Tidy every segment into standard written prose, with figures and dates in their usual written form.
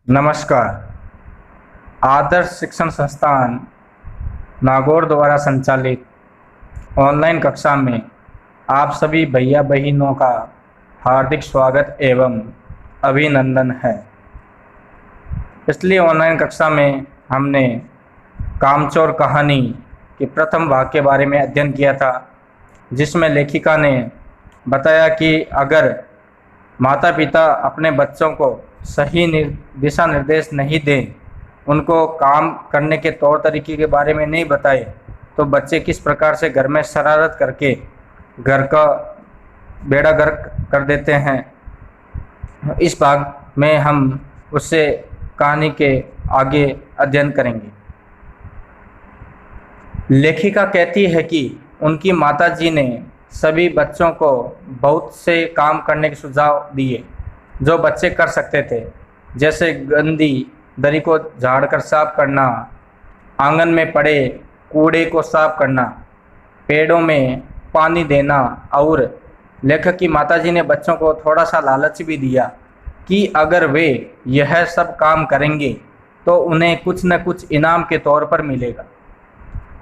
नमस्कार। आदर्श शिक्षण संस्थान नागौर द्वारा संचालित ऑनलाइन कक्षा में आप सभी भैया बहनों का हार्दिक स्वागत एवं अभिनंदन है। पिछली ऑनलाइन कक्षा में हमने कामचोर कहानी के प्रथम भाग के बारे में अध्ययन किया था, जिसमें लेखिका ने बताया कि अगर माता पिता अपने बच्चों को सही दिशा निर्देश नहीं दें, उनको काम करने के तौर तरीके के बारे में नहीं बताए, तो बच्चे किस प्रकार से घर में शरारत करके घर का बेड़ा गर्क कर देते हैं। इस भाग में हम उससे कहानी के आगे अध्ययन करेंगे। लेखिका कहती है कि उनकी माताजी ने सभी बच्चों को बहुत से काम करने के सुझाव दिए जो बच्चे कर सकते थे, जैसे गंदी दरी को झाड़कर साफ करना, आंगन में पड़े कूड़े को साफ करना, पेड़ों में पानी देना। और लेखक की माताजी ने बच्चों को थोड़ा सा लालच भी दिया कि अगर वे यह सब काम करेंगे तो उन्हें कुछ न कुछ इनाम के तौर पर मिलेगा।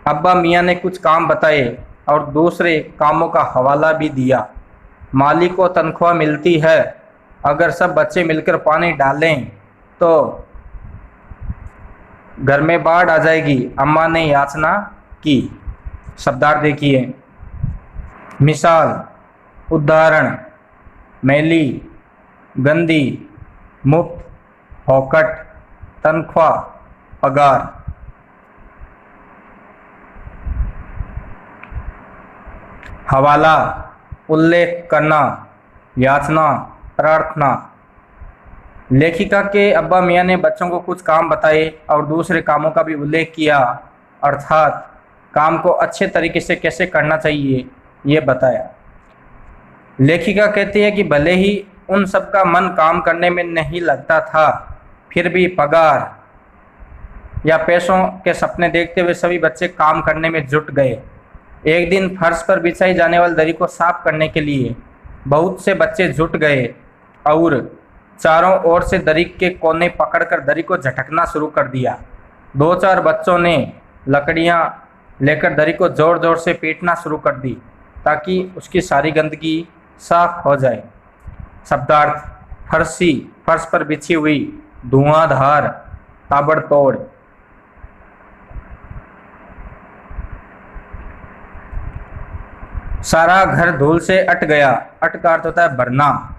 अब्बा मियाँ ने कुछ काम बताए और दूसरे कामों का हवाला भी दिया। मालिक को तनख्वाह मिलती है, अगर सब बच्चे मिलकर पानी डालें तो घर में बाढ़ आ जाएगी, अम्मा ने याचना की। शब्दार्थ देखिए। मिसाल, उदाहरण, मैली, गंदी, मुफ्त, फोकट, तनख्वाह, पगार। हवाला, उल्लेख करना, याचना, प्रार्थना। लेखिका के अब्बा मियाँ ने बच्चों को कुछ काम बताए और दूसरे कामों का भी उल्लेख किया, अर्थात काम को अच्छे तरीके से कैसे करना चाहिए ये बताया। लेखिका कहती है कि भले ही उन सब का मन काम करने में नहीं लगता था, फिर भी पगार या पैसों के सपने देखते हुए सभी बच्चे काम करने में जुट गए। एक दिन फर्श पर बिछाई जाने वाली दरी को साफ करने के लिए बहुत से बच्चे जुट गए और चारों ओर से दरी के कोने पकड़कर दरी को झटकना शुरू कर दिया। दो चार बच्चों ने लकड़ियां लेकर दरी को जोर जोर से पीटना शुरू कर दी ताकि उसकी सारी गंदगी साफ हो जाए। शब्दार्थ, फर्शी, फर्श पर बिछी हुई, धुआंधार, ताबड़तोड़। सारा घर धूल से अट गया। अट का अर्थ होता है भरना।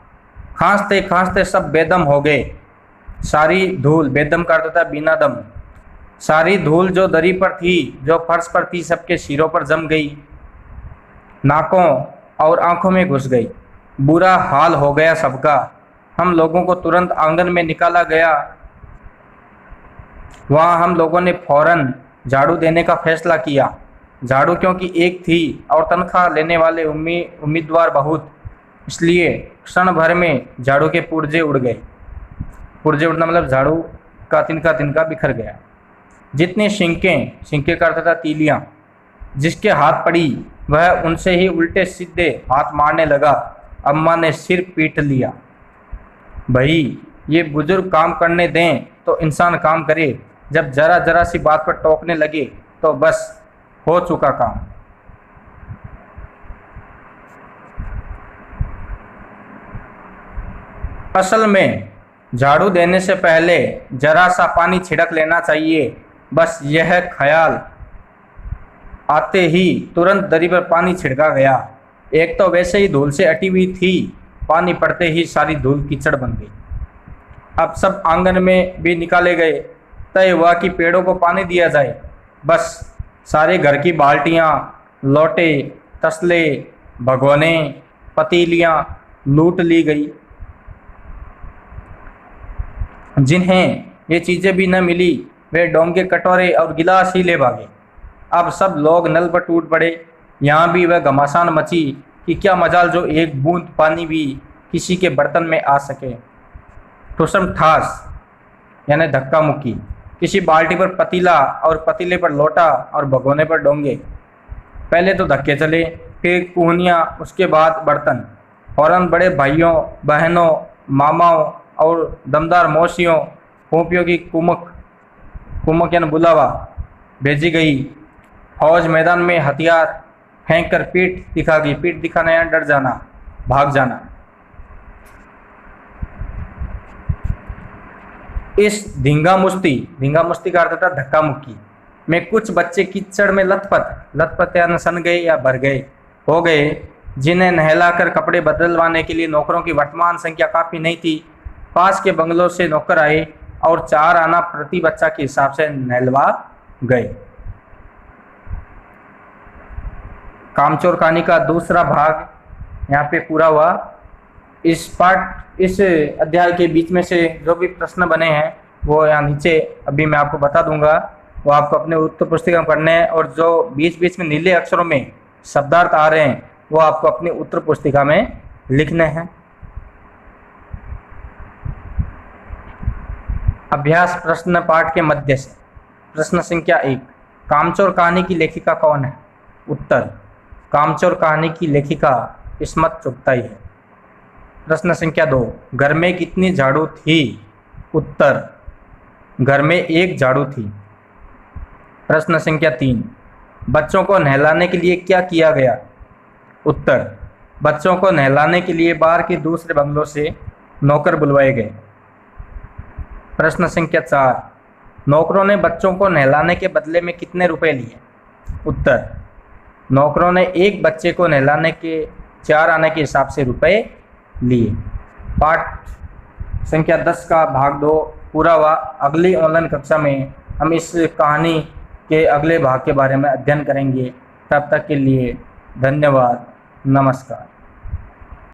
खांसते खांसते सब बेदम हो गए। सारी धूल, बेदम का अर्थ होता है बिना दम। सारी धूल जो दरी पर थी, जो फर्श पर थी, सबके सिरों पर जम गई, नाकों और आंखों में घुस गई। बुरा हाल हो गया सबका। हम लोगों को तुरंत आंगन में निकाला गया। वहाँ हम लोगों ने फौरन झाड़ू देने का फैसला किया। झाड़ू क्योंकि एक थी और तनख्वाह लेने वाले उम्मीदवार बहुत, इसलिए क्षण भर में झाड़ू के पुर्जे उड़ गए। पुर्जे उड़ना मतलब झाड़ू का तिनका बिखर गया। जितनी शिंकें का अर्थ था तीलियाँ, जिसके हाथ पड़ी वह उनसे ही उल्टे सीधे हाथ मारने लगा। अम्मा ने सिर पीट लिया। भाई, ये बुजुर्ग काम करने दें तो इंसान काम करे, जब जरा जरा सी बात पर टोकने लगे तो बस हो चुका काम। असल में झाड़ू देने से पहले जरा सा पानी छिड़क लेना चाहिए। बस यह ख्याल आते ही तुरंत दरी पर पानी छिड़का गया। एक तो वैसे ही धूल से अटी हुई थी, पानी पड़ते ही सारी धूल कीचड़ बन गई। अब सब आंगन में भी निकाले गए। तय हुआ कि पेड़ों को पानी दिया जाए। बस सारे घर की बाल्टियाँ, लोटे, तसले, भगोने, पतीलियाँ लूट ली गई। जिन्हें ये चीज़ें भी न मिली वे डोंगे, कटोरे और गिलास ही ले भागे। अब सब लोग नल पर टूट पड़े। यहाँ भी वह घमासान मची कि क्या मजाल जो एक बूंद पानी भी किसी के बर्तन में आ सके। ठुसम ठास यानी धक्का मुक्की। किसी बाल्टी पर पतीला और पतीले पर लोटा और भगोने पर डोंगे। पहले तो धक्के चले, फिर कूहनियाँ, उसके बाद बर्तन। फौरन बड़े भाइयों, बहनों, मामाओं और दमदार मौसियों उपयोगी कुमक, कुमक यानी बुलावा, भेजी गई। फौज मैदान में हथियार फेंक कर पीठ दिखा गई। पीठ दिखाना या डर जाना, भाग जाना। इस धींगा मुश्ती का अर्थ था धक्का मुक्की में कुछ बच्चे कीचड़ में लथपथ या सन गए या भर गए हो गए, जिन्हें नहलाकर कपड़े बदलवाने के लिए नौकरों की वर्तमान संख्या काफी नहीं थी। पास के बंगलों से नौकर आए और 4 आना प्रति बच्चा के हिसाब से नहलवा गए। कामचोर कहानी का दूसरा भाग यहाँ पे पूरा हुआ। इस अध्याय के बीच में से जो भी प्रश्न बने हैं वो यहाँ नीचे अभी मैं आपको बता दूंगा, वो आपको अपने उत्तर पुस्तिका में पढ़ने हैं, और जो बीच बीच में नीले अक्षरों में शब्दार्थ आ रहे हैं वो आपको अपनी उत्तर पुस्तिका में लिखने हैं। अभ्यास प्रश्न पाठ के मध्य से प्रश्न संख्या 1, कामचोर कहानी की लेखिका कौन है? उत्तर, कामचोर कहानी की लेखिका इस्मत चुगताई है। प्रश्न संख्या 2, घर में कितनी झाड़ू थी? उत्तर, घर में 1 झाड़ू थी। प्रश्न संख्या 3, बच्चों को नहलाने के लिए क्या किया गया? उत्तर, बच्चों को नहलाने के लिए बाहर के दूसरे बंगलों से नौकर बुलवाए गए। प्रश्न संख्या 4, नौकरों ने बच्चों को नहलाने के बदले में कितने रुपए लिए? उत्तर, नौकरों ने एक बच्चे को नहलाने के 4 आने के हिसाब से रुपए लिए। पाठ संख्या 10 का भाग 2 पूरा हुआ। अगली ऑनलाइन कक्षा में हम इस कहानी के अगले भाग के बारे में अध्ययन करेंगे। तब तक के लिए धन्यवाद, नमस्कार।